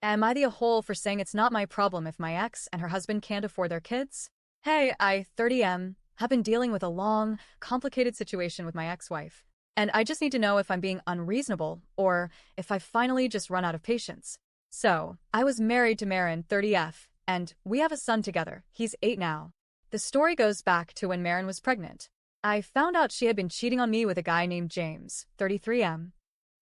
Am I the a hole for saying it's not my problem if my ex and her husband can't afford their kids? Hey, I, 30M, have been dealing with a long, complicated situation with my ex-wife. And I just need to know if I'm being unreasonable or if I've finally just run out of patience. So, I was married to Marin, 30F, and we have a son together. He's 8 now. The story goes back to when Marin was pregnant. I found out she had been cheating on me with a guy named James, 33M.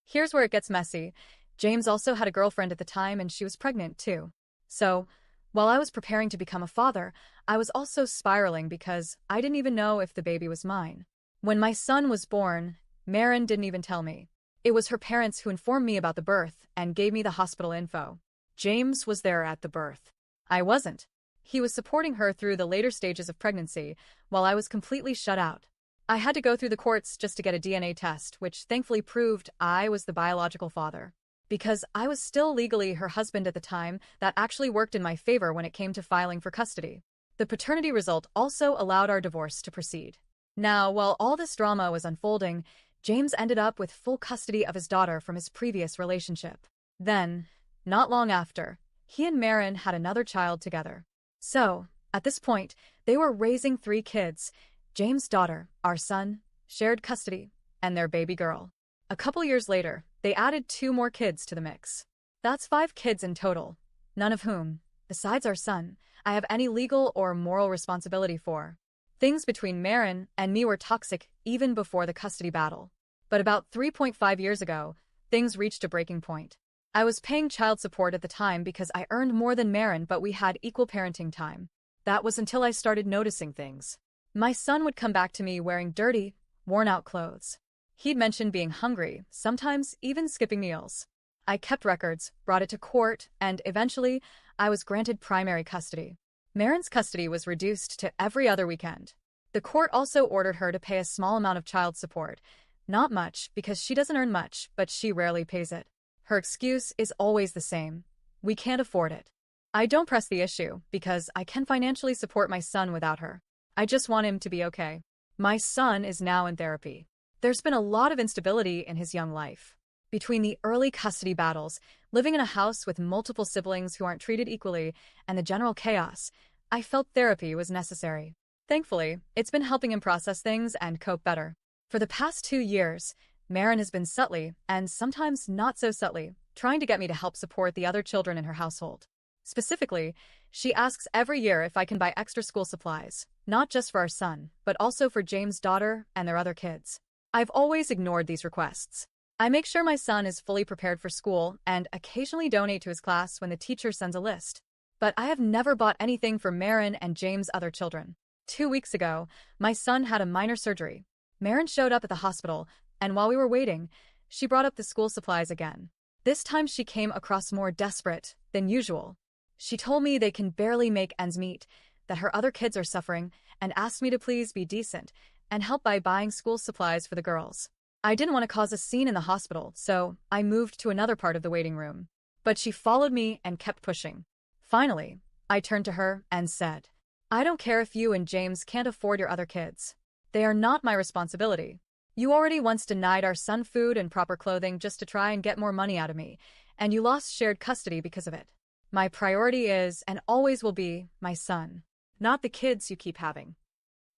Here's where it gets messy. James also had a girlfriend at the time and she was pregnant too. So, while I was preparing to become a father, I was also spiraling because I didn't even know if the baby was mine. When my son was born, Marin didn't even tell me. It was her parents who informed me about the birth and gave me the hospital info. James was there at the birth. I wasn't. He was supporting her through the later stages of pregnancy, while I was completely shut out. I had to go through the courts just to get a DNA test, which thankfully proved I was the biological father. Because I was still legally her husband at the time, that actually worked in my favor when it came to filing for custody. The paternity result also allowed our divorce to proceed. Now, while all this drama was unfolding, James ended up with full custody of his daughter from his previous relationship. Then, not long after, he and Marin had another child together. So, at this point, they were raising 3 kids: James' daughter, our son, shared custody, and their baby girl. A couple years later, they added 2 more kids to the mix. That's 5 kids in total, none of whom, besides our son, I have any legal or moral responsibility for. Things between Marin and me were toxic even before the custody battle. But about 3.5 years ago, things reached a breaking point. I was paying child support at the time because I earned more than Marin, but we had equal parenting time. That was until I started noticing things. My son would come back to me wearing dirty, worn-out clothes. He'd mention being hungry, sometimes even skipping meals. I kept records, brought it to court, and eventually, I was granted primary custody. Marin's custody was reduced to every other weekend. The court also ordered her to pay a small amount of child support. Not much, because she doesn't earn much, but she rarely pays it. Her excuse is always the same: we can't afford it. I don't press the issue, because I can financially support my son without her. I just want him to be okay. My son is now in therapy. There's been a lot of instability in his young life. Between the early custody battles, living in a house with multiple siblings who aren't treated equally, and the general chaos, I felt therapy was necessary. Thankfully, it's been helping him process things and cope better. For the past 2 years, Marin has been subtly, and sometimes not so subtly, trying to get me to help support the other children in her household. Specifically, she asks every year if I can buy extra school supplies, not just for our son, but also for James' daughter and their other kids. I've always ignored these requests. I make sure my son is fully prepared for school and occasionally donate to his class when the teacher sends a list. But I have never bought anything for Marin and James' other children. 2 weeks ago, my son had a minor surgery. Marin showed up at the hospital, and while we were waiting, she brought up the school supplies again. This time she came across more desperate than usual. She told me they can barely make ends meet, that her other kids are suffering, and asked me to please be decent and help by buying school supplies for the girls. I didn't want to cause a scene in the hospital, so I moved to another part of the waiting room. But she followed me and kept pushing. Finally, I turned to her and said, "I don't care if you and James can't afford your other kids. They are not my responsibility. You already once denied our son food and proper clothing just to try and get more money out of me, and you lost shared custody because of it. My priority is, and always will be, my son, not the kids you keep having."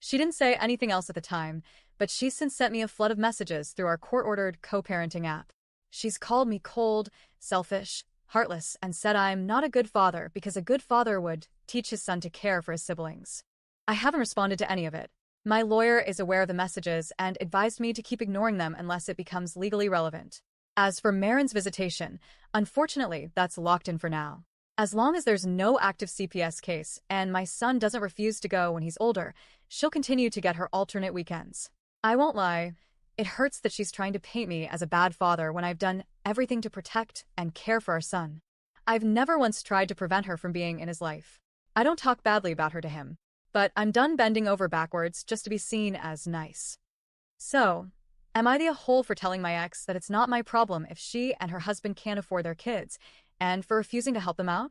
She didn't say anything else at the time, but she's since sent me a flood of messages through our court-ordered co-parenting app. She's called me cold, selfish, heartless, and said I'm not a good father because a good father would teach his son to care for his siblings. I haven't responded to any of it. My lawyer is aware of the messages and advised me to keep ignoring them unless it becomes legally relevant. As for Marin's visitation, unfortunately, that's locked in for now. As long as there's no active CPS case and my son doesn't refuse to go when he's older, she'll continue to get her alternate weekends. I won't lie, it hurts that she's trying to paint me as a bad father when I've done everything to protect and care for our son. I've never once tried to prevent her from being in his life. I don't talk badly about her to him, but I'm done bending over backwards just to be seen as nice. So, am I the a-hole for telling my ex that it's not my problem if she and her husband can't afford their kids, and for refusing to help them out?